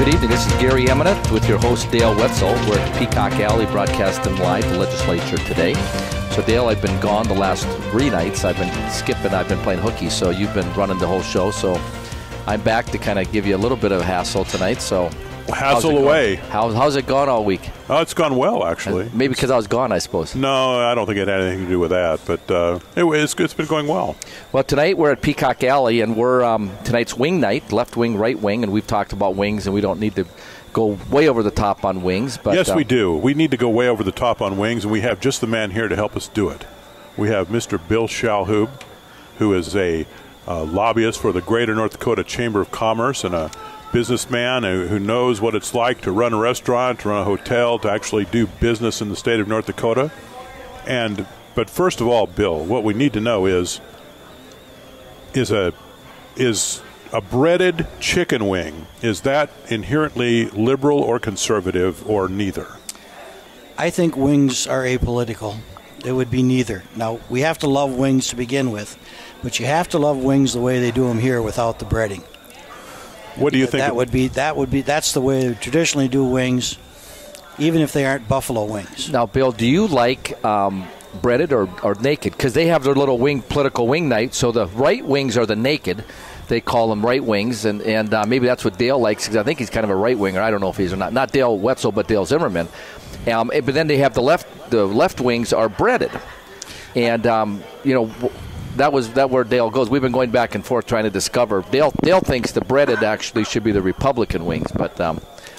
Good evening. This is Gary Eminent with your host, Dale Wetzel. We're at Peacock Alley broadcasting live the Legislature today. So, Dale, I've been gone the last 3 nights. I've been skipping. I've been playing hooky, so you've been running the whole show. So I'm back to kind of give you a little bit of a hassle tonight. So hassle away. How's it gone all week? It's gone well, actually. Maybe because I was gone, I suppose. No, I don't think it had anything to do with that. But it's been going well. Well, tonight we're at Peacock Alley, and we're tonight's wing night, left wing, right wing, and we've talked about wings, and we don't need to go way over the top on wings. But yes, we do. We need to go way over the top on wings, and we have just the man here to help us do it. We have Mr. Bill Shalhoob, who is a lobbyist for the Greater North Dakota Chamber of Commerce and a businessman who knows what it's like to run a restaurant, to run a hotel, to actually do business in the state of North Dakota. But first of all, Bill, what we need to know is a breaded chicken wing, is that inherently liberal or conservative or neither? I think wings are apolitical. It would be neither. Now, we have to love wings to begin with, but you have to love wings the way they do them here without the breading. What do you think? That's the way they traditionally do wings, even if they aren't buffalo wings. Now, Bill, do you like breaded or naked? Because they have their little political wing night. So the right wings are the naked. They call them right wings, and maybe that's what Dale likes, because I think he's kind of a right winger. I don't know if he's or not. Not Dale Wetzel, but Dale Zimmerman. But then they have the left wings are breaded, and that where Dale goes. We've been going back and forth trying to discover. Dale thinks the breaded actually should be the Republican wings, but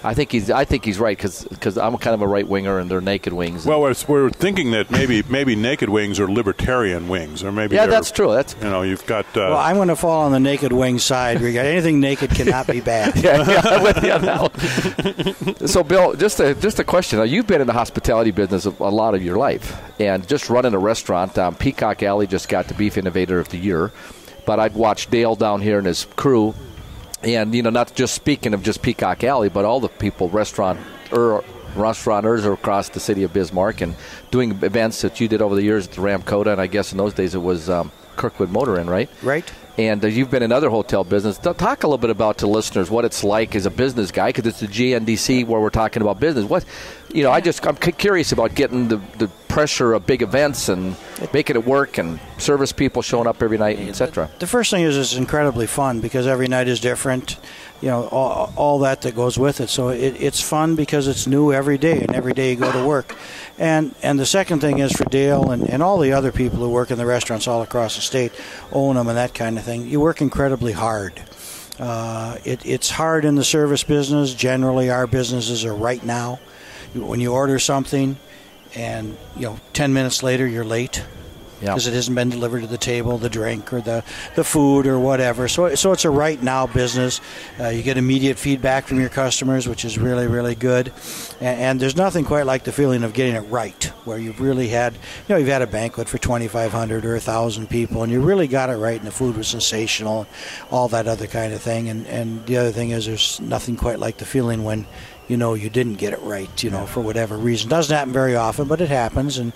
I think he's right, because I'm kind of a right winger and they're naked wings. Well, we're thinking that maybe naked wings are libertarian wings, or maybe that's true. That's you've got. Well, I'm going to fall on the naked wing side. Anything naked cannot be bad. I'm with you on that one. So, Bill, just a question. Now, you've been in the hospitality business a lot of your life, and just running a restaurant. Peacock Alley just got the Beef Innovator of the Year, but I've watched Dale down here and his crew. And, not just speaking of just Peacock Alley, but all the people, restaurateurs across the city of Bismarck, and doing events that you did over the years at the Dakota, and I guess in those days it was Kirkwood Motor Inn, right? Right. And you've been in other hotel business. Talk a little bit about to listeners what it's like as a business guy, because it's the GNDC where we're talking about business. I'm curious about getting the pressure of big events and making it work, and service people showing up every night, etc. The first thing is it's incredibly fun, because every night is different. All that goes with it. So it's fun because it's new every day, and every day you go to work. And the second thing is for Dale and all the other people who work in the restaurants all across the state, own them and that kind of thing, you work incredibly hard. It's hard in the service business. Generally, our businesses are right now. When you order something and 10 minutes later you're late, because it hasn't been delivered to the table, the drink or the food or whatever. So it's a right now business. You get immediate feedback from your customers, which is really, really good. And there's nothing quite like the feeling of getting it right, where you've really had, you've had a banquet for 2,500 or 1,000 people, and you really got it right, and the food was sensational, and all that other kind of thing. And the other thing is, there's nothing quite like the feeling when you didn't get it right, for whatever reason. Doesn't happen very often, but it happens, and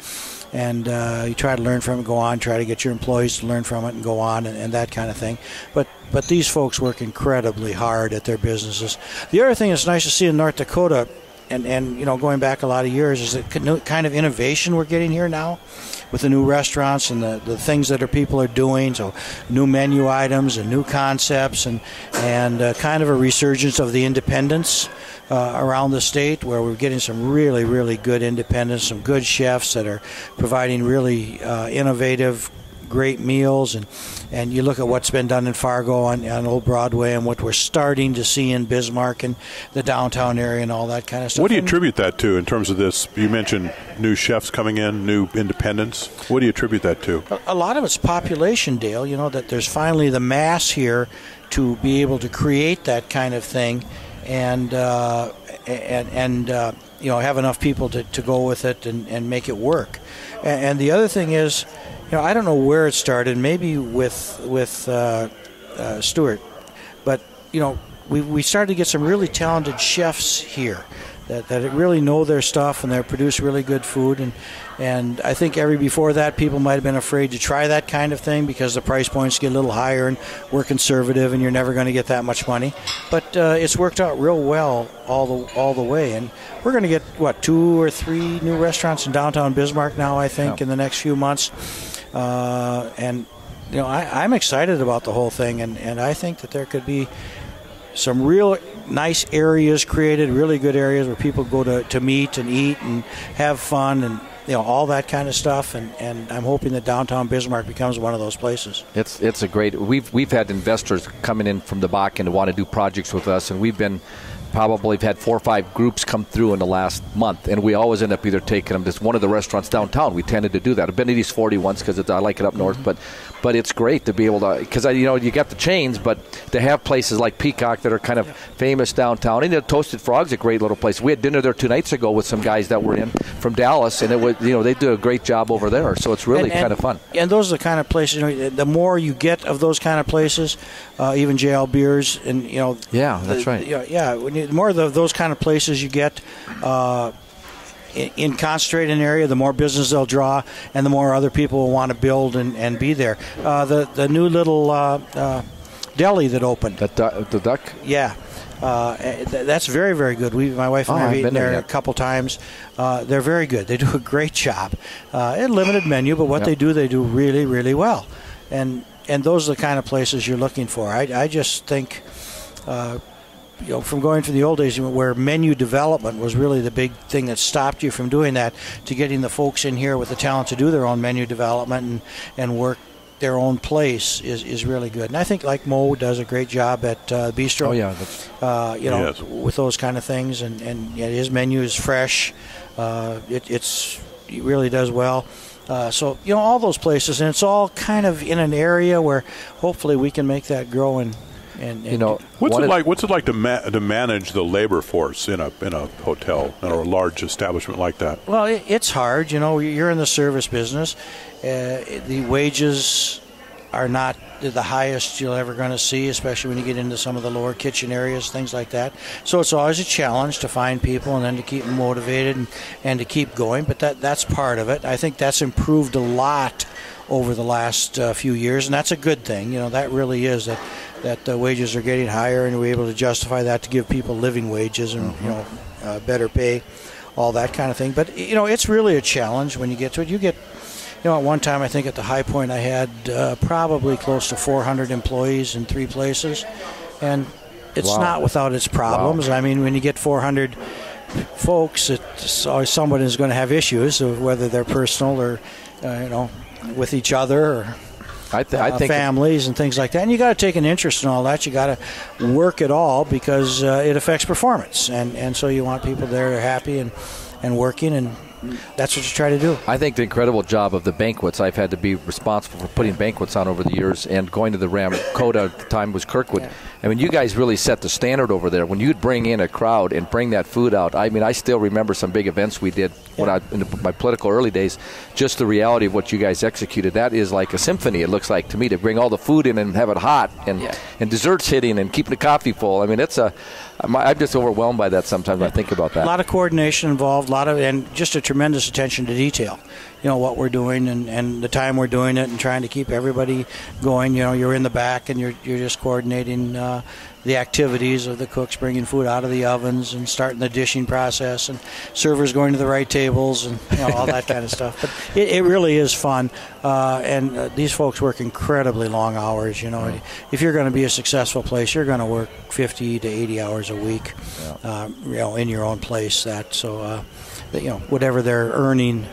you try to learn from it, go on, try to get your employees to learn from it and go on, and that kind of thing. But these folks work incredibly hard at their businesses. The other thing that's nice to see in North Dakota, and going back a lot of years, is the kind of innovation we're getting here now with the new restaurants and the things that people are doing. So new menu items and new concepts, and kind of a resurgence of the independents around the state, where we're getting some really, really good independents, some good chefs that are providing really innovative, great meals. And you look at what's been done in Fargo on Old Broadway, and what we're starting to see in Bismarck and the downtown area and all that kind of stuff. What do you attribute that to in terms of this? You mentioned new chefs coming in, new independents. What do you attribute that to? A lot of it's population, Dale. That there's finally the mass here to be able to create that kind of thing, and have enough people to go with it and make it work. And the other thing is, I don't know where it started, maybe with Stuart, but we started to get some really talented chefs here that really know their stuff and they produce really good food. And I think before that, people might have been afraid to try that kind of thing because the price points get a little higher and we're conservative and you're never going to get that much money. But it's worked out real well all the way. And we're going to get, 2 or 3 new restaurants in downtown Bismarck now, I think, in the next few months. And I'm excited about the whole thing, and I think that there could be some real nice areas created, really good areas where people go to meet and eat and have fun and all that kind of stuff. And I'm hoping that downtown Bismarck becomes one of those places. It's a great. We've had investors coming in from the Bakken to want to do projects with us, and we've had 4 or 5 groups come through in the last month, and we always end up either taking them to one of the restaurants downtown. We tended to do that. I've been to East 40 once because I like it up north, but it's great to be able to, because you got the chains, but to have places like Peacock that are kind of famous downtown. And Toasted Frog's a great little place. We had dinner there 2 nights ago with some guys that were in from Dallas, and it was they do a great job over there. So it's really kind of fun. And those are the kind of places. The more you get of those kind of places, even JL Beers, and that's right. The more of those kind of places you get in concentrated area, the more business they'll draw, and the more other people will want to build and be there. The new little deli that opened. The Duck? Yeah. That's very, very good. My wife and I have eaten there a couple times. They're very good. They do a great job. A limited menu, but what they do really, really well. And those are the kind of places you're looking for. I just think... from going from the old days where menu development was really the big thing that stopped you from doing that, to getting the folks in here with the talent to do their own menu development and work their own place is really good. And I think like Mo does a great job at Bistro. Yes. With those kind of things, and his menu is fresh. It really does well. So all those places, and it's all kind of in an area where hopefully we can make that grow and what's it like to manage the labor force in a hotel or a large establishment like that? Well, it's hard. You're in the service business. The wages are not the highest you're ever going to see, especially when you get into some of the lower kitchen areas, things like that. So it's always a challenge to find people and then to keep them motivated and to keep going. But that's part of it. I think that's improved a lot over the last few years, and that's a good thing. That really is that the wages are getting higher, and we're able to justify that to give people living wages and better pay, all that kind of thing. But it's really a challenge when you get to it. You get, at one time I think at the high point I had probably close to 400 employees in 3 places, and it's not without its problems. I mean, when you get 400 folks, it's always someone is going to have issues, whether they're personal or with each other or I think families and things like that. And you got to take an interest in all that. You got to work it all because it affects performance. And so you want people there who are happy and working, and that's what you try to do. I think the incredible job of the banquets. I've had to be responsible for putting banquets on over the years, and going to the Dakota at the time was Kirkwood. Yeah. I mean, you guys really set the standard over there. When you'd bring in a crowd and bring that food out, I mean, I still remember some big events we did in my political early days. Just the reality of what you guys executed, that is like a symphony, it looks like to me, to bring all the food in and have it hot and desserts hitting and keeping the coffee full. I mean, I'm just overwhelmed by that sometimes when I think about that. A lot of coordination involved, and just a tremendous attention to detail. What we're doing and the time we're doing it, and trying to keep everybody going. You're in the back and you're just coordinating the activities of the cooks bringing food out of the ovens and starting the dishing process, and servers going to the right tables, and all that kind of stuff. But it really is fun, and these folks work incredibly long hours. If you're going to be a successful place, you're going to work 50 to 80 hours a week, in your own place. Whatever they're earning,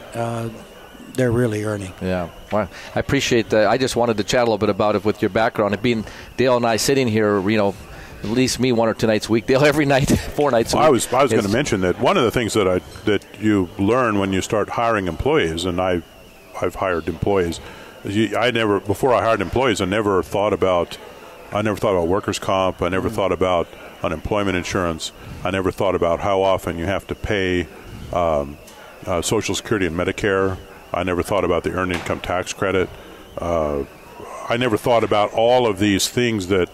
they're really earning. Yeah. Well, I appreciate that. I just wanted to chat a little bit about it with your background. And being Dale and I sitting here, at least me 1 or 2 nights a week, Dale every night, 4 nights a week. I was going to mention that one of the things that you learn when you start hiring employees, and I've hired employees, before I hired employees, I never thought about workers' comp. I never thought about unemployment insurance. I never thought about how often you have to pay Social Security and Medicare. I never thought about the earned income tax credit. I never thought about all of these things that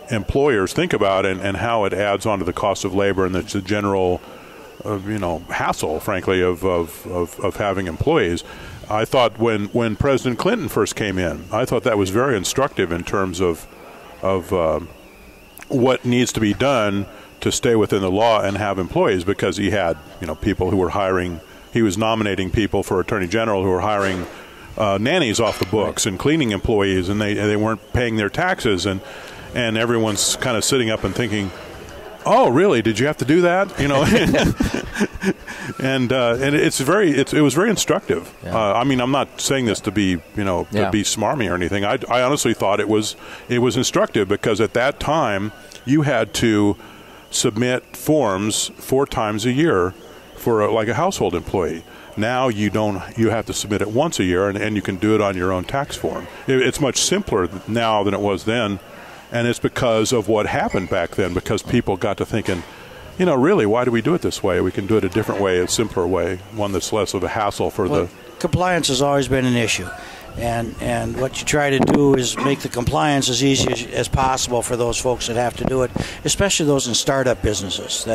employers think about and how it adds on to the cost of labor and the general hassle, frankly, of having employees. I thought when President Clinton first came in, I thought that was very instructive in terms of what needs to be done to stay within the law and have employees, because he had people who were hiring. He was nominating people for Attorney General who were hiring nannies off the books and cleaning employees, and they weren't paying their taxes, and everyone's kind of sitting up and thinking, oh, really? Did you have to do that? And it was very instructive. Yeah. I mean, I'm not saying this to be to be smarmy or anything. I honestly thought it was instructive, because at that time you had to submit forms 4 times a year for like a household employee. Now you don't. You have to submit it once a year, and you can do it on your own tax form. It's much simpler now than it was then. And it's because of what happened back then, because people got to thinking, really, why do we do it this way? We can do it a different way, a simpler way, one that's less of a hassle for the... Compliance has always been an issue. And what you try to do is make the compliance as easy as possible for those folks that have to do it, especially those in startup businesses,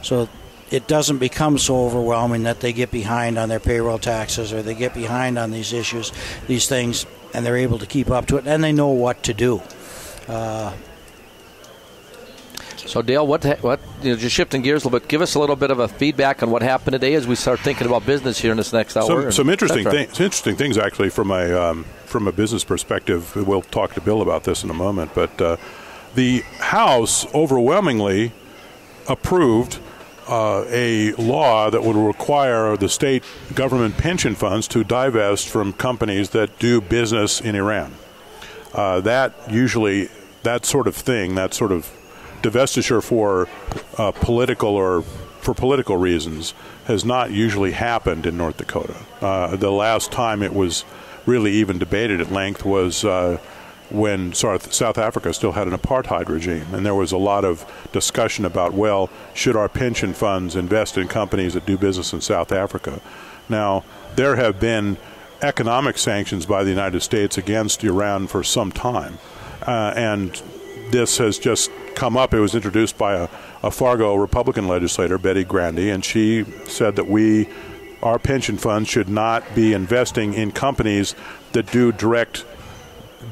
so it doesn't become so overwhelming that they get behind on their payroll taxes, or they get behind on these issues, these things, and they're able to keep up to it, and they know what to do. So Dale, just shifting gears a little bit, give us a little bit of a feedback on what happened today as we start thinking about business here in this next hour. Some interesting things actually from a business perspective. We'll talk to Bill about this in a moment, but the House overwhelmingly approved a law that would require the state government pension funds to divest from companies that do business in Iran. That sort of thing, that sort of divestiture for political reasons, has not usually happened in North Dakota. The last time it was really even debated at length was when South Africa still had an apartheid regime, and there was a lot of discussion about, well, should our pension funds invest in companies that do business in South Africa? Now, there have been economic sanctions by the United States against Iran for some time, and this has just come up. It was introduced by a Fargo Republican legislator, Betty Grandy, and she said that our pension funds should not be investing in companies that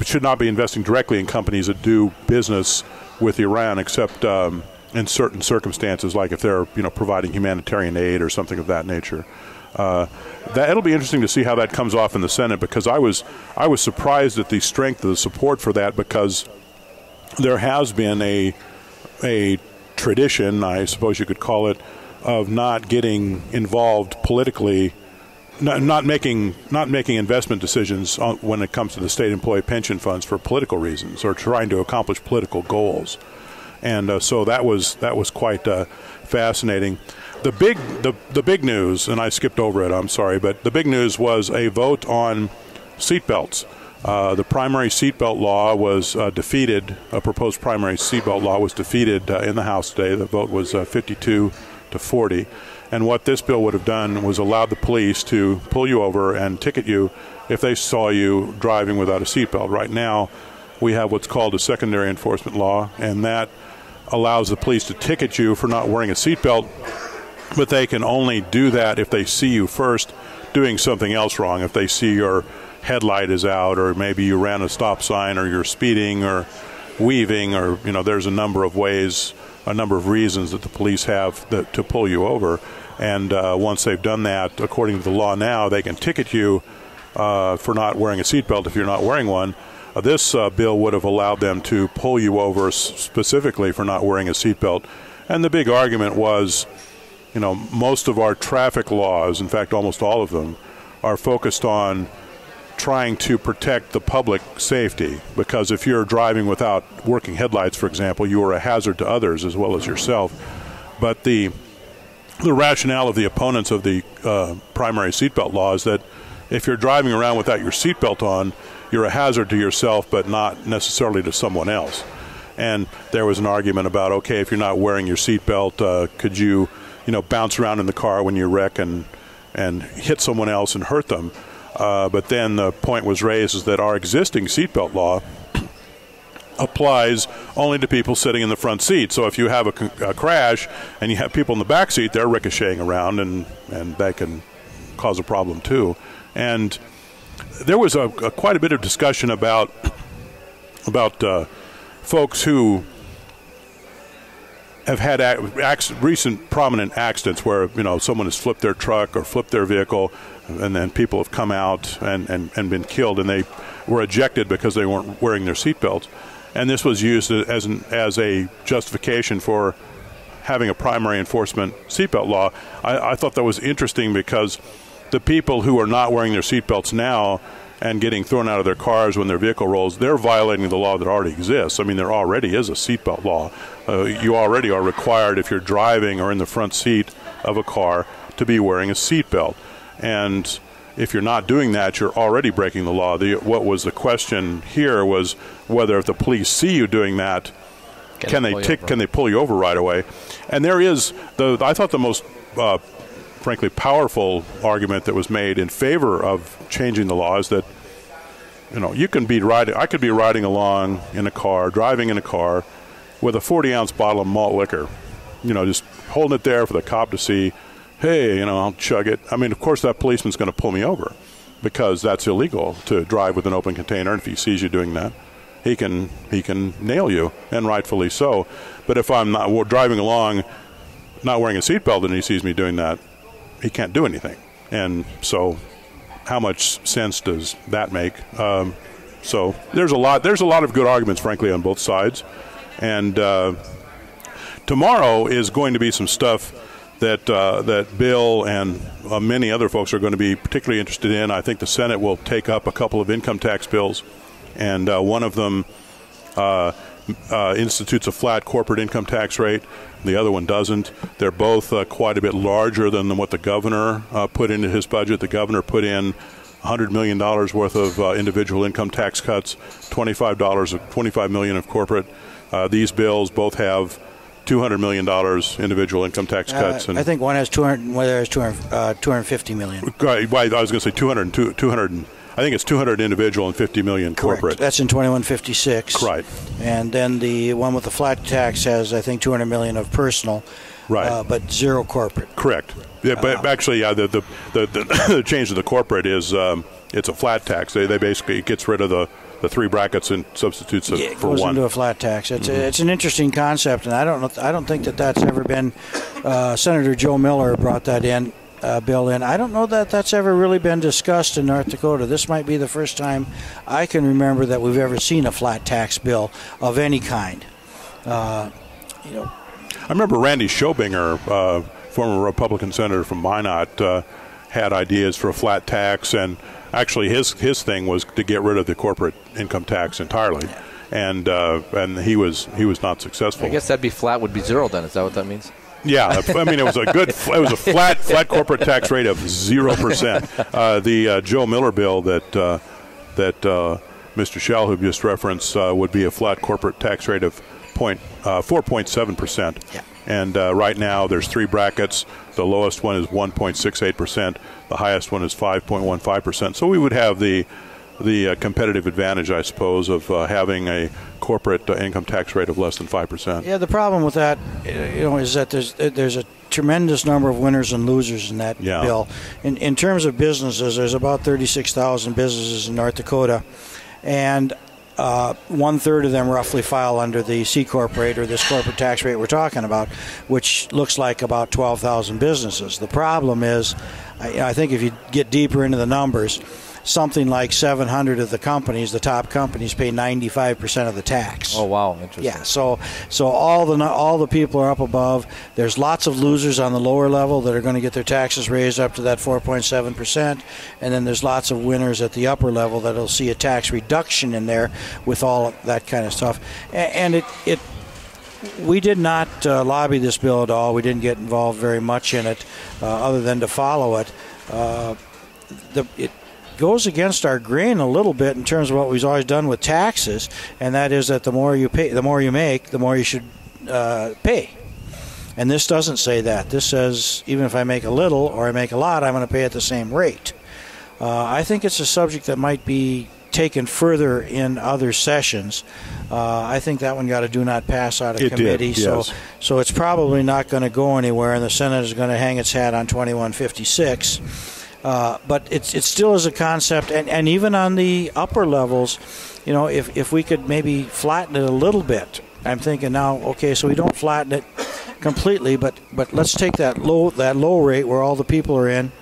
should not be investing directly in companies that do business with Iran, except in certain circumstances, like if they're providing humanitarian aid or something of that nature. It'll be interesting to see how that comes off in the Senate, because I was surprised at the strength of the support for that, because there has been a tradition, I suppose you could call it, of not getting involved politically, not making investment decisions when it comes to the state employee pension funds for political reasons, or trying to accomplish political goals. And so that was quite fascinating. The big news, and I skipped over it, I'm sorry, but the big news was a vote on seatbelts. The primary seatbelt law was defeated. A proposed primary seatbelt law was defeated in the House today. The vote was 52-40. And what this bill would have done was allowed the police to pull you over and ticket you if they saw you driving without a seatbelt. Right now, we have what's called a secondary enforcement law, and that allows the police to ticket you for not wearing a seatbelt, but they can only do that if they see you first doing something else wrong. If they see your headlight is out, or maybe you ran a stop sign, or you're speeding, or weaving, or there's a number of reasons that the police have to pull you over. And once they've done that, according to the law now, they can ticket you for not wearing a seatbelt if you're not wearing one. This bill would have allowed them to pull you over specifically for not wearing a seatbelt. And the big argument was, most of our traffic laws, in fact almost all of them, are focused on trying to protect the public safety, because if you're driving without working headlights, for example, you are a hazard to others as well as yourself. But the rationale of the opponents of the primary seatbelt law is that if you're driving around without your seatbelt on, you're a hazard to yourself, but not necessarily to someone else. And there was an argument about, okay, if you're not wearing your seatbelt, could you, bounce around in the car when you wreck and hit someone else and hurt them? But then the point was raised is that our existing seatbelt law applies only to people sitting in the front seat. So if you have a crash and you have people in the back seat, they're ricocheting around, and that can cause a problem too. And there was quite a bit of discussion about folks who have had recent prominent accidents where someone has flipped their truck or flipped their vehicle, and then people have come out and been killed, and they were ejected because they weren't wearing their seatbelts. And this was used as a justification for having a primary enforcement seatbelt law. I thought that was interesting because the people who are not wearing their seatbelts now and getting thrown out of their cars when their vehicle rolls, they're violating the law that already exists. I mean, there already is a seatbelt law. You already are required, if you're driving or in the front seat of a car, to be wearing a seatbelt. And if you're not doing that, you're already breaking the law. What was the question here was whether if the police see you doing that, can they pull you over right away? And there is, I thought the most frankly powerful argument that was made in favor of changing the law is that you can be riding. I could be riding along in a car, driving in a car, with a 40-ounce bottle of malt liquor, just holding it there for the cop to see. Hey, I'll chug it. I mean, of course, that policeman's going to pull me over because that's illegal to drive with an open container. And if he sees you doing that, he can nail you, and rightfully so. But if I'm not driving along, not wearing a seatbelt, and he sees me doing that, he can't do anything. And so, how much sense does that make? So there's a lot of good arguments, frankly, on both sides. And tomorrow is going to be some stuff that Bill and many other folks are going to be particularly interested in. I think the Senate will take up a couple of income tax bills, and one of them institutes a flat corporate income tax rate. The other one doesn't. They're both quite a bit larger than what the governor put into his budget. The governor put in $100 million worth of individual income tax cuts, $25 million of corporate. These bills both have $200 million individual income tax cuts. And I think one has 250 million. Right, I was going to say 200. I think it's 200 individual and 50 million corporate. Correct. That's in 2156. Right. And then the one with the flat tax has, I think, 200 million of personal. Right. But zero corporate. Correct. Yeah, but actually, the change to the corporate is it's a flat tax. They basically, it gets rid of the three brackets and substitutes it for one. It goes into a flat tax. It's an interesting concept, and I don't think that's ever been. Senator Joe Miller brought that bill in. I don't know that that's ever really been discussed in North Dakota. This might be the first time I can remember that we've ever seen a flat tax bill of any kind. I remember Randy Schobinger, former Republican senator from Minot, had ideas for a flat tax, and actually his thing was to get rid of the corporate income tax entirely, and he was not successful. I guess that'd be flat would be zero then. Is that what that means? Yeah, I mean it was a flat corporate tax rate of 0%. The Joe Miller bill that Mr. Shalhoob just referenced would be a flat corporate tax rate of 4.7%. Yeah. And right now there's three brackets. The lowest one is 1.68%. The highest one is 5.15%. So we would have the competitive advantage, I suppose, of having a corporate income tax rate of less than 5%. Yeah, the problem with that, is that there's a tremendous number of winners and losers in that bill. In terms of businesses, there's about 36,000 businesses in North Dakota, and 1/3 of them roughly file under the C Corp rate, or this corporate tax rate we're talking about, which looks like about 12,000 businesses. The problem is, I think if you get deeper into the numbers, something like 700 of the companies, the top companies, pay 95% of the tax. Oh wow, interesting. Yeah, so all the people are up above. There's lots of losers on the lower level that are going to get their taxes raised up to that 4.7%, and then there's lots of winners at the upper level that'll see a tax reduction in there with all of that kind of stuff. And we did not lobby this bill at all. We didn't get involved very much in it, other than to follow it. It goes against our grain a little bit in terms of what we've always done with taxes, and that is that the more you pay, the more you make, the more you should pay. And this doesn't say that. This says even if I make a little or I make a lot, I'm going to pay at the same rate. I think it's a subject that might be taken further in other sessions. I think that one got a do not pass out of committee. Did, yes. So it's probably not going to go anywhere, and the Senate is going to hang its hat on 2156. But it still is a concept, and even on the upper levels, if we could maybe flatten it a little bit. I'm thinking now, okay, so we don't flatten it completely, but let's take that low rate where all the people are in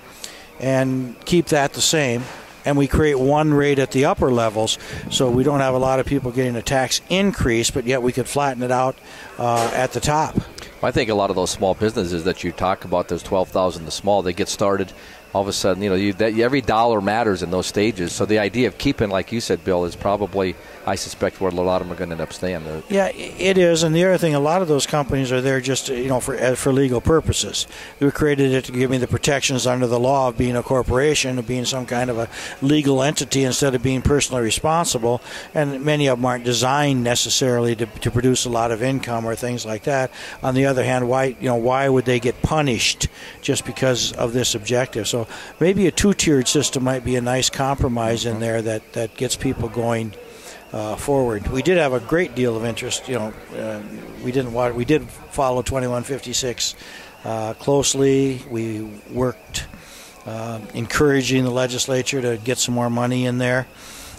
and keep that the same, and we create one rate at the upper levels, so we don't have a lot of people getting a tax increase, but yet we could flatten it out at the top. I think a lot of those small businesses that you talk about, those 12,000, the small, they get started. All of a sudden, every dollar matters in those stages. So the idea of keeping, like you said, Bill, is probably, I suspect, where a lot of them are going to end up staying. Yeah, it is. And the other thing, a lot of those companies are there just, for legal purposes. We created it to give me the protections under the law of being a corporation, of being some kind of a legal entity instead of being personally responsible. And many of them aren't designed necessarily to produce a lot of income or things like that. On the other hand, why would they get punished just because of this objective? So maybe a two-tiered system might be a nice compromise in there that gets people going forward. We did have a great deal of interest. We did follow 2156 closely. We worked encouraging the legislature to get some more money in there.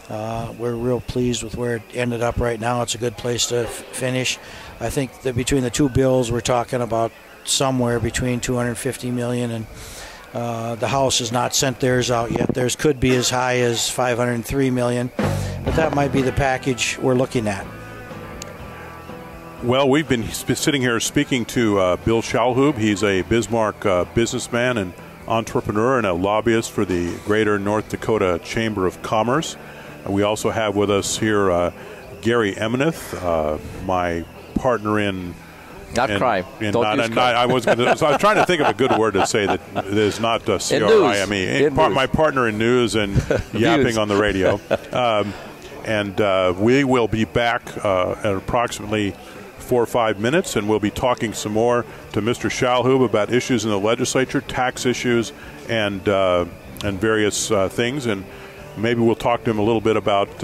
We're real pleased with where it ended up right now. It's a good place to finish. I think that between the two bills, we're talking about somewhere between $250 million and the House has not sent theirs out yet. Theirs could be as high as $503 million, but that might be the package we're looking at. Well, we've been sitting here speaking to Bill Shalhoob. He's a Bismarck businessman and entrepreneur and a lobbyist for the Greater North Dakota Chamber of Commerce. We also have with us here Gary Emeneth, my partner in... Not crime. Don't use crime. I was trying to think of a good word to say that is not CRIME. My partner in news and yapping on the radio. And we will be back at approximately 4 or 5 minutes, and we'll be talking some more to Mr. Shalhoob about issues in the legislature, tax issues, and various things. And maybe we'll talk to him a little bit about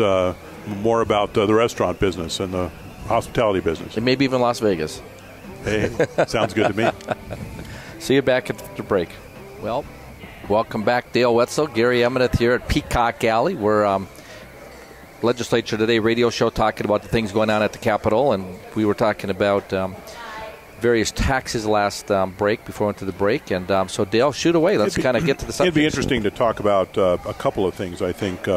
more about the restaurant business and the hospitality business. And maybe even Las Vegas. Hey, sounds good to me. See you back after break. Well, welcome back, Dale Wetzel, Gary Emeneth here at Peacock Alley. We're Legislature Today radio show talking about the things going on at the Capitol, and we were talking about various taxes last break before we went to the break. And so, Dale, shoot away. Let's kind of get to the subject. It'd be interesting to talk about a couple of things, I think.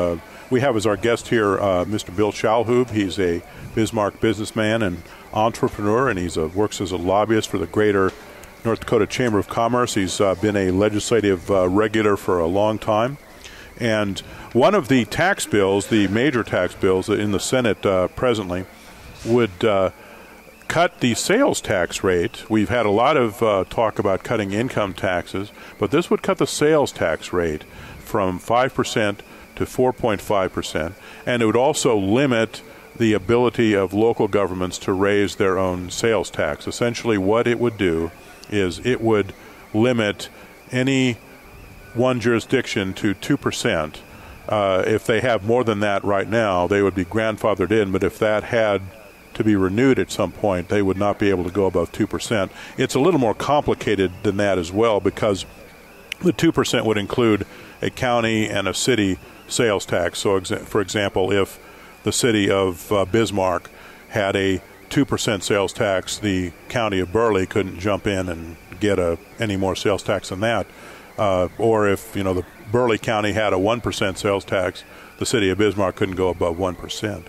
We have as our guest here Mr. Bill Shalhoob. He's a Bismarck businessman and entrepreneur, and he works as a lobbyist for the Greater North Dakota Chamber of Commerce. He's been a legislative regular for a long time. And one of the tax bills, the major tax bills in the Senate presently, would cut the sales tax rate. We've had a lot of talk about cutting income taxes, but this would cut the sales tax rate from 5% to 4.5%, and it would also limit the ability of local governments to raise their own sales tax. Essentially what it would do is it would limit any one jurisdiction to 2%. If they have more than that right now, they would be grandfathered in, but if that had to be renewed at some point, they would not be able to go above 2%. It's a little more complicated than that as well, because the 2% would include a county and a city sales tax. So, for example, if the city of Bismarck had a 2% sales tax, the county of Burley couldn't jump in and get any more sales tax than that. Or if the Burley County had a 1% sales tax, the city of Bismarck couldn't go above 1%.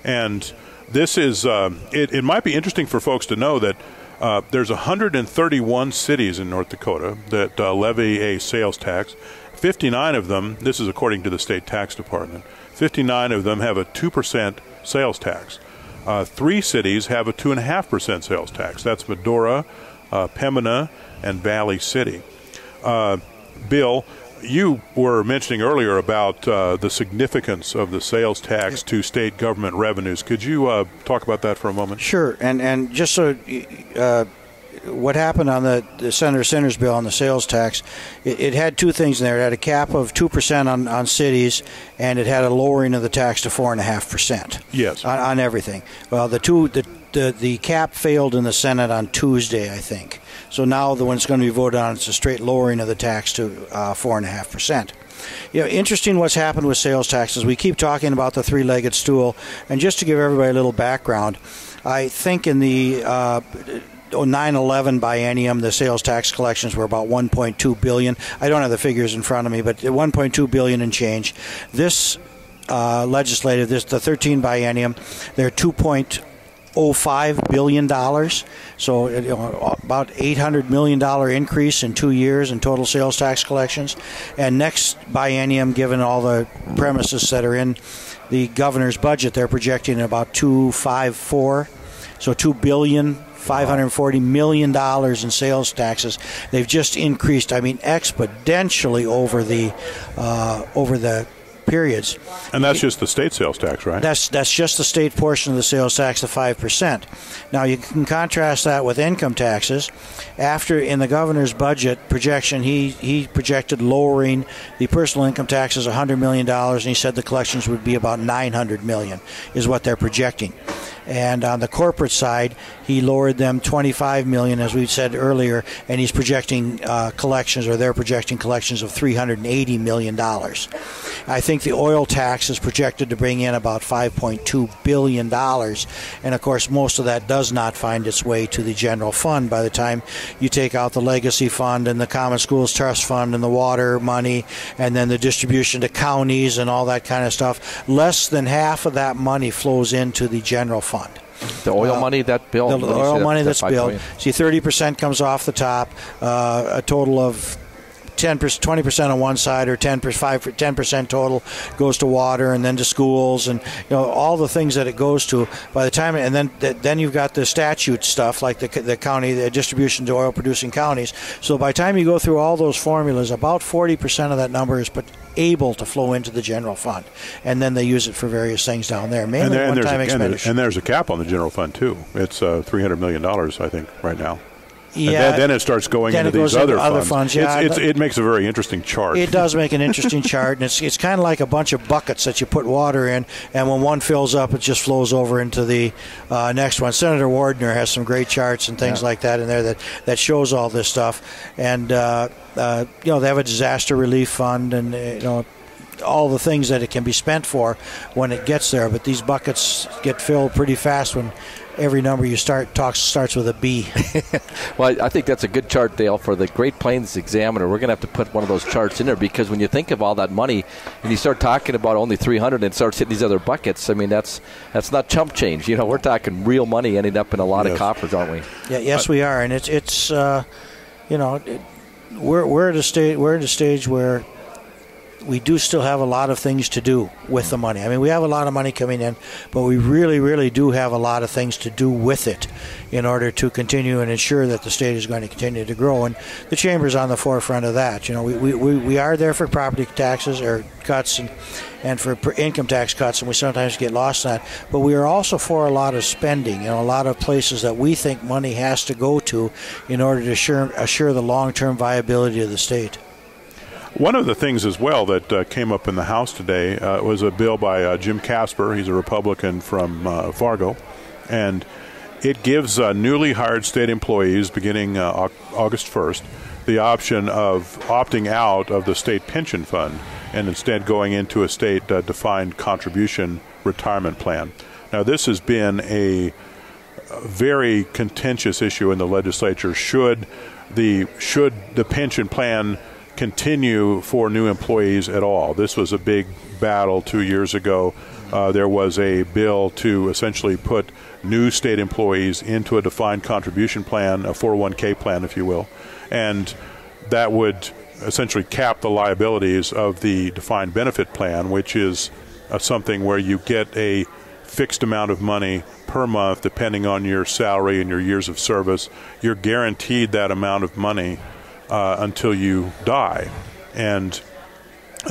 And this is it might be interesting for folks to know that there's 131 cities in North Dakota that levy a sales tax. 59 of them, this is according to the state tax department, 59 of them have a 2% sales tax. 3 cities have a 2.5% sales tax. That's Medora, Pembina, and Valley City. Bill, you were mentioning earlier about the significance of the sales tax to state government revenues. Could you talk about that for a moment? Sure. And just so what happened on the Senator Sinner's bill on the sales tax, it had two things in there. It had a cap of 2% on cities, and it had a lowering of the tax to 4.5%. Yes. On everything. Well, the cap failed in the Senate on Tuesday, I think. So now the one it's going to be voted on, it's a straight lowering of the tax to 4.5%. Interesting what's happened with sales taxes. We keep talking about the three-legged stool, and just to give everybody a little background, I think in the 9/11 biennium, the sales tax collections were about $1.2 billion. I don't have the figures in front of me, but $1.2 billion and change. This legislative, the 13 biennium, they're $2.05 billion. So about $800 million increase in 2 years in total sales tax collections. And next biennium, given all the premises that are in the governor's budget, they're projecting about $254, so $2.540 billion in sales taxes. They've just increased, exponentially over the periods. And that's just the state sales tax, right? That's just the state portion of the sales tax, the 5%. Now you can contrast that with income taxes. After, in the governor's budget projection, he projected lowering the personal income taxes $100 million, and he said the collections would be about $900 million, is what they're projecting. And on the corporate side, he lowered them $25 million, as we said earlier, and he's projecting collections, or they're projecting collections of $380 million. I think the oil tax is projected to bring in about $5.2 billion, and of course most of that does not find its way to the general fund by the time you take out the legacy fund and the common schools trust fund and the water money and then the distribution to counties and all that kind of stuff. Less than half of that money flows into the general fund. The oil money that billed? The oil money that's billed. See, 30% comes off the top, a total of 20% on one side, or 10% total goes to water, and then to schools, and all the things that it goes to. By the time, and then you've got the statute stuff like the county, the distribution to oil-producing counties. So by the time you go through all those formulas, about 40% of that number is able to flow into the general fund, and then they use it for various things down there, mainly one-time expenditure. And there's a cap on the general fund too. It's $300 million, I think, right now. Yeah, and then it starts going into these other funds. Yeah, it makes a very interesting chart. It does make an interesting chart, and it's kind of like a bunch of buckets that you put water in, and when one fills up, it just flows over into the next one. Senator Wardner has some great charts and things like that in there that shows all this stuff, and they have a disaster relief fund, and all the things that it can be spent for when it gets there. But these buckets get filled pretty fast when every number you starts with a B. Well, I think that's a good chart, Dale, for the Great Plains Examiner. We're going to have to put one of those charts in there, because when you think of all that money and you start talking about only 300 and starts hitting these other buckets, that's not chump change. We're talking real money ending up in a lot of coffers, aren't we? Yeah, yes, we are, and it's we're at a stage where we do still have a lot of things to do with the money. We have a lot of money coming in, but we really, really do have a lot of things to do with it in order to continue and ensure that the state is going to continue to grow. And the Chamber's on the forefront of that. We are there for property taxes or cuts and for income tax cuts, and we sometimes get lost in that. But we are also for a lot of spending, a lot of places that we think money has to go to in order to assure the long-term viability of the state. One of the things as well that came up in the House today was a bill by Jim Casper. He's a Republican from Fargo, and it gives newly hired state employees beginning August 1st the option of opting out of the state pension fund and instead going into a state defined contribution retirement plan. Now, this has been a very contentious issue in the legislature. Should the pension plan continue for new employees at all? This was a big battle 2 years ago. There was a bill to essentially put new state employees into a defined contribution plan, a 401k plan, if you will, and that would essentially cap the liabilities of the defined benefit plan, which is something where you get a fixed amount of money per month depending on your salary and your years of service. You're guaranteed that amount of money until you die. And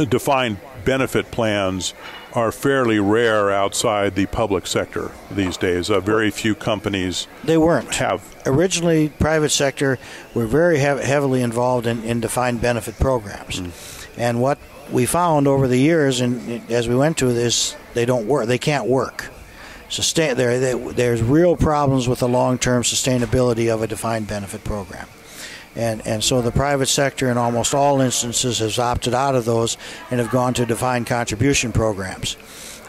defined benefit plans are fairly rare outside the public sector these days. Very few companies they weren't have. Originally, private sector were very heavily involved in defined benefit programs. And what we found over the years, and as we went to this, they don't work. They can't work. There's real problems with the long-term sustainability of a defined benefit program. And so the private sector in almost all instances has opted out of those and have gone to defined contribution programs.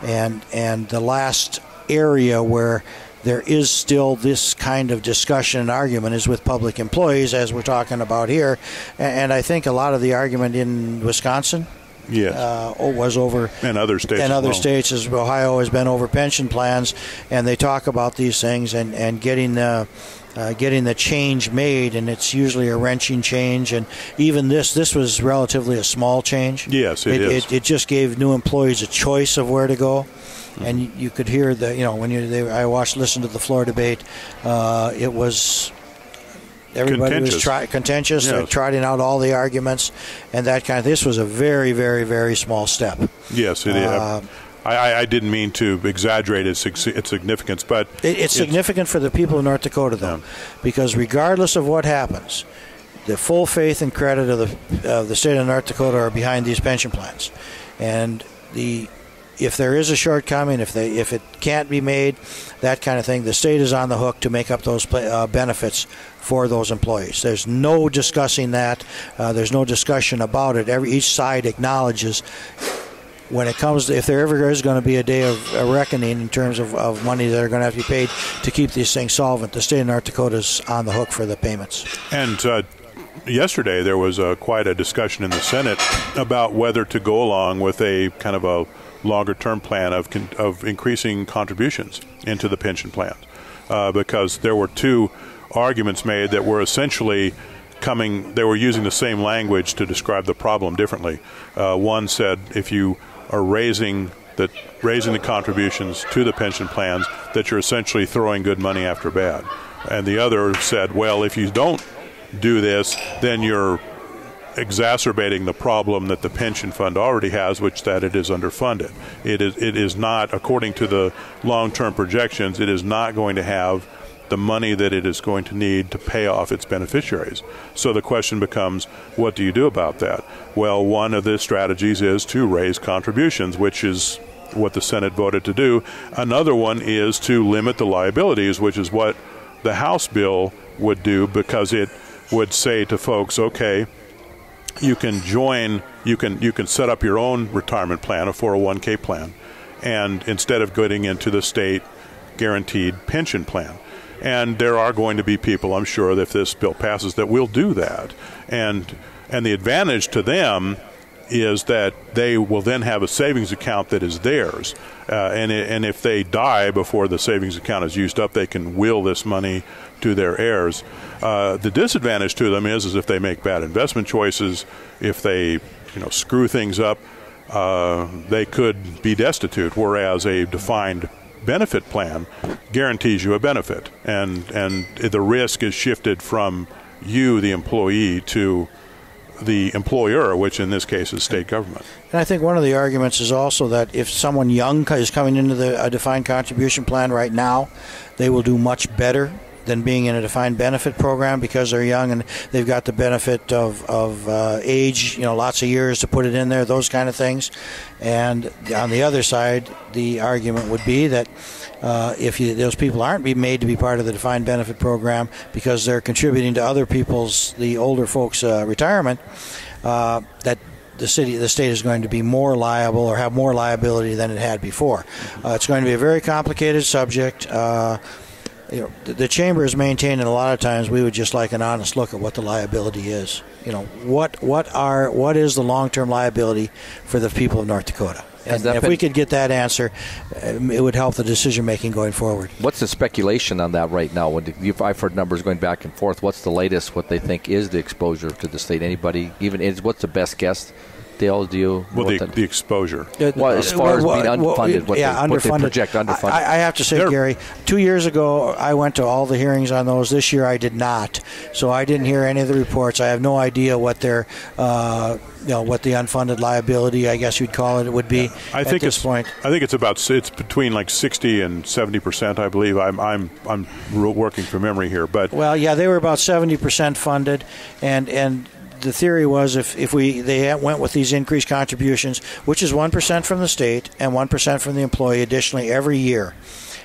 And the last area where there is still this kind of discussion and argument is with public employees, as we're talking about here. And I think a lot of the argument in Wisconsin was over, and other states, states, as Ohio has been over pension plans, and they talk about these things and getting the change made, and it's usually a wrenching change. And even this was relatively a small change. Yes, it is. It just gave new employees a choice of where to go. And you could hear when I listened to the floor debate, it was everybody was contentious. Yes. Trotting out all the arguments and that kind of. This was a very, very, very small step. Yes, it is. I didn't mean to exaggerate its significance, but it's significant for the people of North Dakota, though, because regardless of what happens, the full faith and credit of the state of North Dakota are behind these pension plans, and if there is a shortcoming, if it can't be made, that kind of thing, the state is on the hook to make up those benefits for those employees. There's no discussing that. There's no discussion about it. Each side acknowledges when it comes to, if there ever is going to be a day of a reckoning in terms of money that are going to have to be paid to keep these things solvent, the state of North Dakota is on the hook for the payments. And yesterday there was quite a discussion in the Senate about whether to go along with a kind of a longer-term plan of increasing contributions into the pension plans, because there were two arguments made that were essentially they were using the same language to describe the problem differently. One said if you are raising the contributions to the pension plans, that you're essentially throwing good money after bad. And the other said, well, if you don't do this, then you're exacerbating the problem that the pension fund already has, which that it is underfunded. It is not, according to the long-term projections, it is not going to have the money that it is going to need to pay off its beneficiaries. So the question becomes, what do you do about that? Well, one of the strategies is to raise contributions, which is what the Senate voted to do. Another one is to limit the liabilities, which is what the House bill would do, because it would say to folks, okay, you can set up your own retirement plan, a 401k plan, and instead of getting into the state guaranteed pension plan. And there are going to be people, I'm sure, that if this bill passes, that will do that. And the advantage to them is that they will then have a savings account that is theirs. And if they die before the savings account is used up, they can will this money to their heirs. The disadvantage to them is if they make bad investment choices, if they screw things up, they could be destitute, whereas a defined benefit plan guarantees you a benefit, and the risk is shifted from you, the employee, to the employer, which in this case is state government. And I think one of the arguments is also that if someone young is coming into a defined contribution plan right now, they will do much better than being in a defined benefit program because they're young and they've got the benefit of age, lots of years to put it in there, those kind of things. And on the other side, the argument would be that if those people aren't being made to be part of the defined benefit program because they're contributing to other people's, the older folks' retirement, that the state is going to be more liable or have more liability than it had before. It's going to be a very complicated subject. The chamber is maintaining a lot of times we would just like an honest look at what the liability is. What is the long-term liability for the people of North Dakota? And if we could get that answer, it would help the decision-making going forward. What's the speculation on that right now? I've heard numbers going back and forth. What's the latest, what they think is the exposure to the state? Anybody, what's the best guess Dale, do you? Well, the exposure. Well, as far as being unfunded, what they project underfunded. I have to say, Gary, 2 years ago I went to all the hearings on those. This year I did not, so I didn't hear any of the reports. I have no idea what their what the unfunded liability, I guess you'd call it, would be at this point. I think it's between like 60 and 70%, I believe. I'm working from memory here, but well, yeah, they were about 70% funded, and the theory was if they went with these increased contributions, which is 1% from the state and 1% from the employee additionally every year,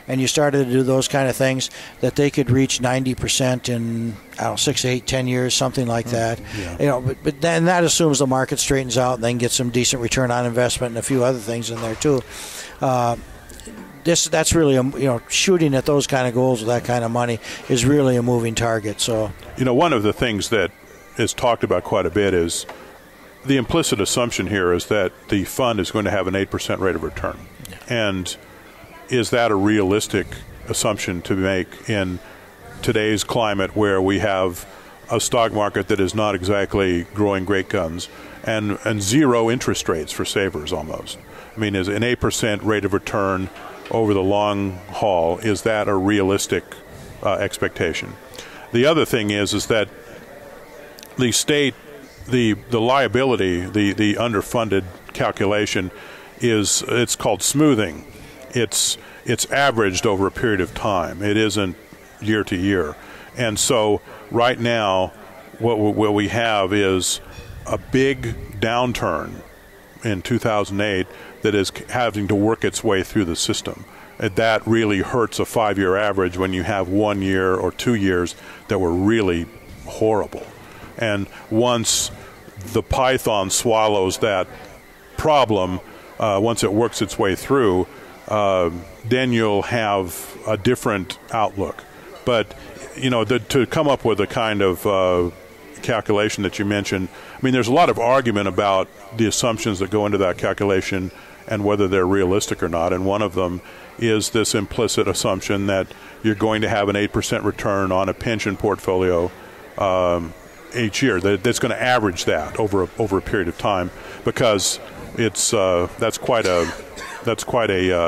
and you started to do those kind of things, that they could reach 90% in 6, 8, 10 years, something like that. Yeah. But then that assumes the market straightens out and then get some decent return on investment and a few other things in there too. That's really shooting at those kind of goals with that kind of money is really a moving target. So one of the things that is talked about quite a bit is the implicit assumption here is that the fund is going to have an 8% rate of return, and is that a realistic assumption to make in today's climate where we have a stock market that is not exactly growing great guns and zero interest rates for savers almost? I mean, is an 8% rate of return over the long haul, is that a realistic expectation? The other thing is that the state, the liability, the underfunded calculation it's called smoothing. It's averaged over a period of time. It isn't year to year. And so right now what we have is a big downturn in 2008 that is having to work its way through the system. And that really hurts a 5-year average when you have 1 year or 2 years that were really horrible. And once the python swallows that problem, once it works its way through, then you'll have a different outlook. But to come up with a kind of calculation that you mentioned, I mean, there's a lot of argument about the assumptions that go into that calculation and whether they're realistic or not. And one of them is this implicit assumption that you're going to have an 8% return on a pension portfolio each year. That's going to average that over a period of time, because that's quite a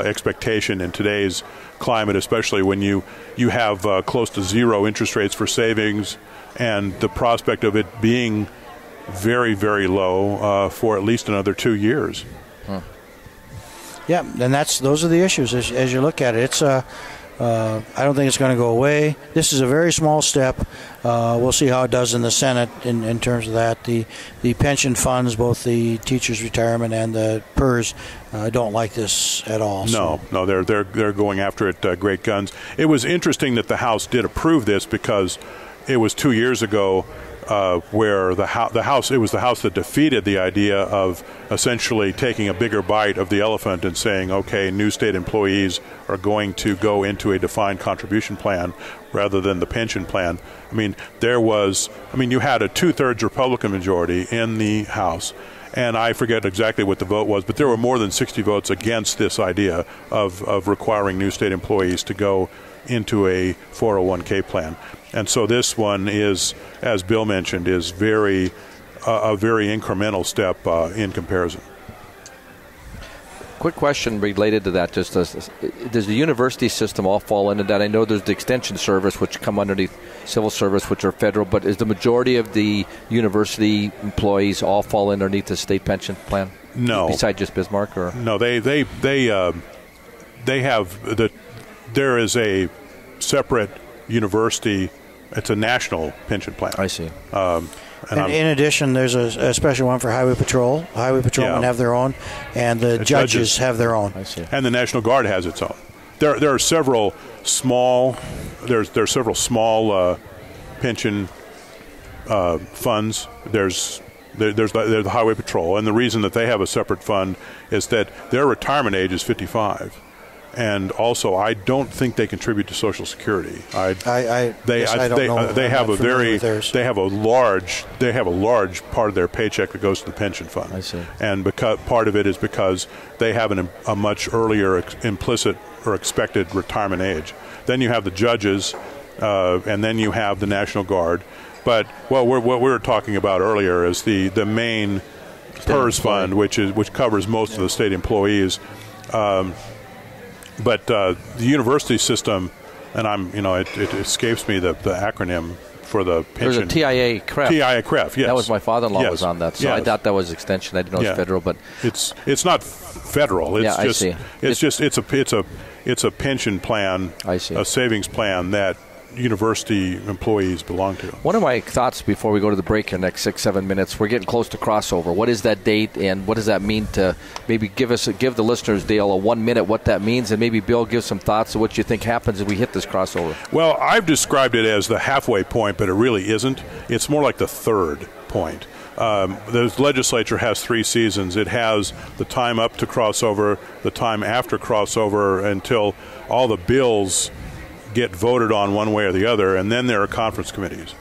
expectation in today's climate, especially when you have close to zero interest rates for savings and the prospect of it being very, very low for at least another 2 years. Yeah, and those are the issues as you look at it. It's I don't think it's going to go away. This is a very small step. We'll see how it does in the Senate in terms of that. The pension funds, both the teachers' retirement and the PERS, don't like this at all. No, they're going after it great guns. It was interesting that the House did approve this, because it was 2 years ago where the House that defeated the idea of essentially taking a bigger bite of the elephant and saying, okay, new state employees are going to go into a defined contribution plan rather than the pension plan. I mean, you had a 2/3 Republican majority in the House, and I forget exactly what the vote was, but there were more than 60 votes against this idea of requiring new state employees to go into a 401k plan. And so this one is, as Bill mentioned, is a very incremental step in comparison. Quick question related to that. Does the university system all fall into that? I know there's the extension service, which come underneath civil service, which are federal, but is the majority of the university employees all fall underneath the state pension plan? No. Besides just Bismarck? Or? No, they have there is a separate university. It's a national pension plan. I see. And in addition, there's a special one for Highway Patrol. Highway Patrolmen have their own, and the judges have their own. I see. And the National Guard has its own. There are several small. There's several small pension funds. There's the Highway Patrol, and the reason that they have a separate fund is that their retirement age is 55. And also, I don't think they contribute to Social Security. They have a large part of their paycheck that goes to the pension fund. I see. And part of it is because they have a much earlier implicit or expected retirement age. Then you have the judges, and then you have the National Guard. But what we were talking about earlier is the main PERS fund, which covers most of the state employees. But the university system, and it escapes me the acronym for the pension. There's a TIA-CREF. TIA-CREF, yes. That was my father-in-law was on that, so I Yes. thought that was extension. I didn't know it was federal, but it's not federal. It's I just see. it's a pension plan, I see. a savings plan that university employees belong to. one of my thoughts before we go to the break here, next 6-7 minutes, we're getting close to crossover. What is that date, and what does that mean to maybe give the listeners, Dale, a 1 minute what that means, and maybe Bill give some thoughts of what you think happens if we hit this crossover. Well, I've described it as the halfway point, but it really isn't. It's more like the third point. The legislature has 3 seasons. It has the time up to crossover, the time after crossover, until all the bills get voted on one way or the other, and then there are conference committees.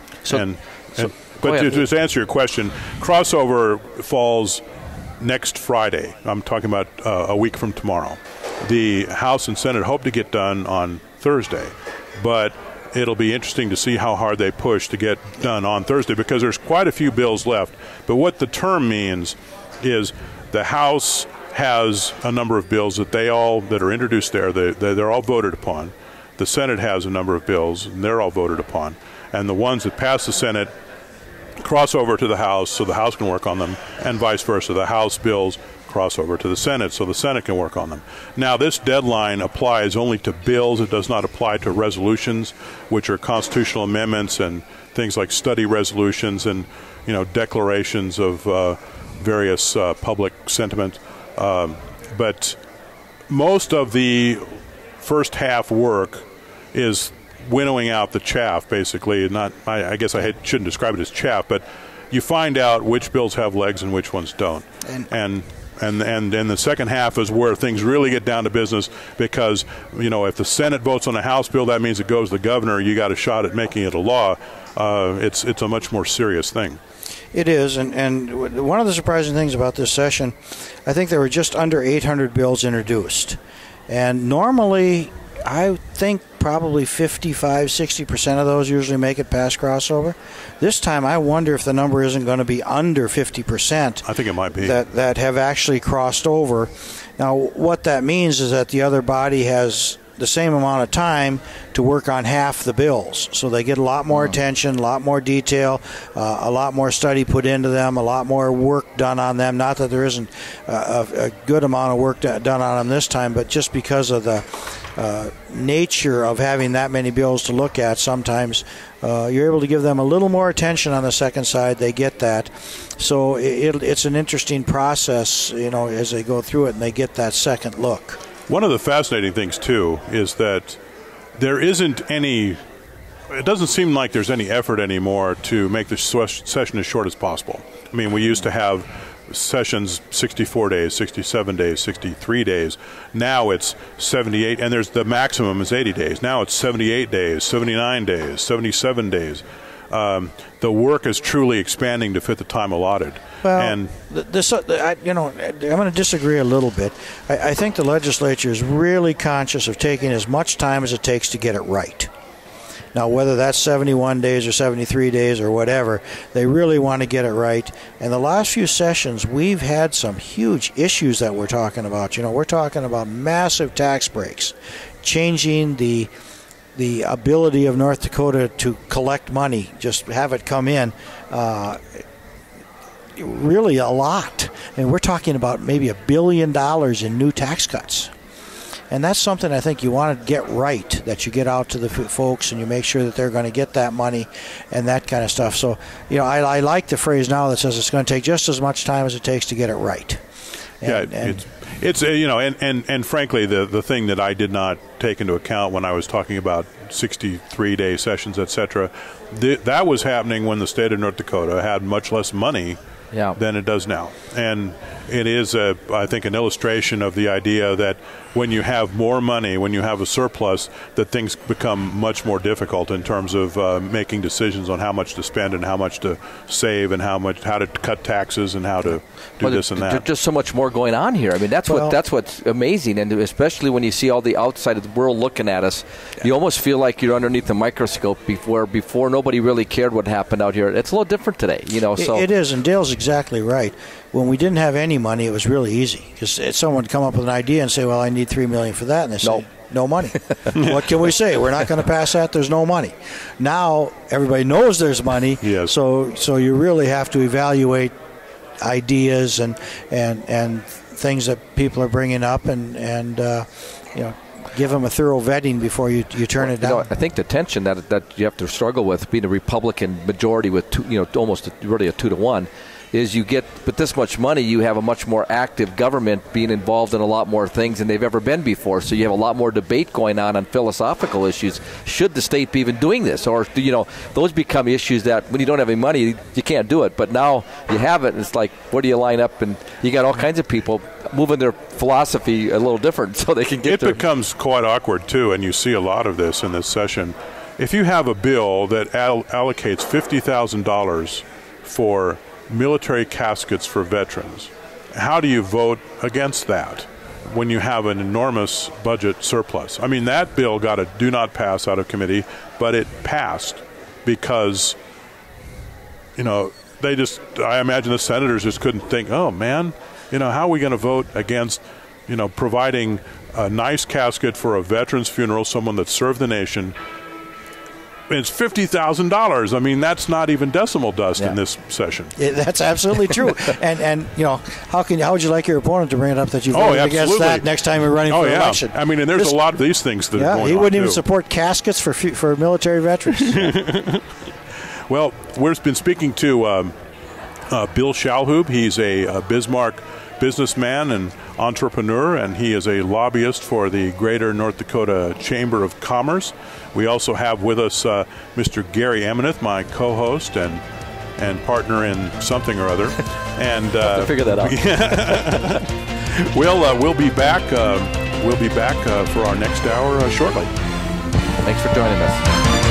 But to answer your question, crossover falls next Friday. I'm talking about a week from tomorrow. The House and Senate hope to get done on Thursday, but it'll be interesting to see how hard they push to get done on Thursday, because there's quite a few bills left. But what the term means is the House has a number of bills that are introduced there. They're all voted upon. The Senate has a number of bills, and they're all voted upon. And the ones that pass the Senate cross over to the House so the House can work on them, and vice versa. The House bills cross over to the Senate so the Senate can work on them. Now, this deadline applies only to bills. It does not apply to resolutions, which are constitutional amendments and things like study resolutions and declarations of various public sentiment. But most of the first half work is winnowing out the chaff, basically. I guess I shouldn't describe it as chaff, but you find out which bills have legs and which ones don't. And the second half is where things really get down to business, because if the Senate votes on a House bill, that means it goes to the governor. You got a shot at making it a law. It's a much more serious thing. It is, and one of the surprising things about this session, I think there were just under 800 bills introduced. And normally, I think probably 55-60% of those usually make it past crossover. This time, I wonder if the number isn't going to be under 50%. I think it might be. That have actually crossed over. Now, what that means is that the other body has the same amount of time to work on half the bills. So they get a lot more attention, a lot more detail, a lot more study put into them, a lot more work done on them. Not that there isn't a good amount of work done on them this time, but just because of the nature of having that many bills to look at, sometimes you're able to give them a little more attention on the second side. They get that. So it's an interesting process, as they go through it and they get that second look. One of the fascinating things, too, is that there isn't any – it doesn't seem like there's any effort anymore to make the session as short as possible. I mean, we used to have sessions 64 days, 67 days, 63 days. Now it's 78, and the maximum is 80 days. Now it's 78 days, 79 days, 77 days. The work is truly expanding to fit the time allotted. Well, and I'm going to disagree a little bit. I think the legislature is really conscious of taking as much time as it takes to get it right. Now, whether that's 71 days or 73 days or whatever, they really want to get it right. And the last few sessions, we've had some huge issues that we're talking about. We're talking about massive tax breaks, changing the ability of North Dakota to collect money, just have it come in, really a lot. And we're talking about maybe $1 billion in new tax cuts. And that's something I think you want to get right, that you get out to the folks and you make sure that they're going to get that money and that kind of stuff. So, I like the phrase now that says it's going to take just as much time as it takes to get it right. And frankly, the thing that I did not take into account when I was talking about 63-day sessions, etc., that was happening when the state of North Dakota had much less money than it does now. And it is, I think, an illustration of the idea that when you have more money, when you have a surplus, that things become much more difficult in terms of making decisions on how much to spend and how much to save and how to cut taxes and how to do this and that. There's just so much more going on here. I mean, that's what's amazing, and especially when you see all the outside of the world looking at us, you almost feel like you're underneath the microscope before nobody really cared what happened out here. It's a little different today, So it is, and Dale's exactly right. When we didn't have any money, it was really easy because someone would come up with an idea and say, well, I need $3 million for that. And they say, no money. What can we say? We're not going to pass that. There's no money. Now everybody knows there's money. Yes. So you really have to evaluate ideas and things that people are bringing up and give them a thorough vetting before you turn it down. I think the tension that you have to struggle with being a Republican majority with almost really a 2-to-1 is you get, with this much money, you have a much more active government being involved in a lot more things than they've ever been before. So you have a lot more debate going on philosophical issues. Should the state be even doing this? Or, those become issues that when you don't have any money, you can't do it. But now you have it, and it's like, where do you line up? And you got all kinds of people moving their philosophy a little different so they can get there. It becomes quite awkward, too, and you see a lot of this in this session. If you have a bill that allocates $50,000 for military caskets for veterans, how do you vote against that when you have an enormous budget surplus? I mean, that bill got a do not pass out of committee, but it passed because, I imagine the senators just couldn't think, oh man, how are we going to vote against, providing a nice casket for a veteran's funeral, someone that served the nation. It's $50,000. I mean, that's not even decimal dust in this session. That's absolutely true. and how would you like your opponent to bring it up that you voted against that next time you're running for election? I mean, and there's a lot of these things that are going on. He wouldn't even support caskets for military veterans. Well, we've been speaking to Bill Shalhoob. He's a Bismarck businessman and entrepreneur, and he is a lobbyist for the Greater North Dakota Chamber of Commerce. We also have with us Mr. Gary Emineth, my co-host and partner in something or other. And have to figure that out. We'll be back. We'll be back for our next hour shortly. Thanks for joining us.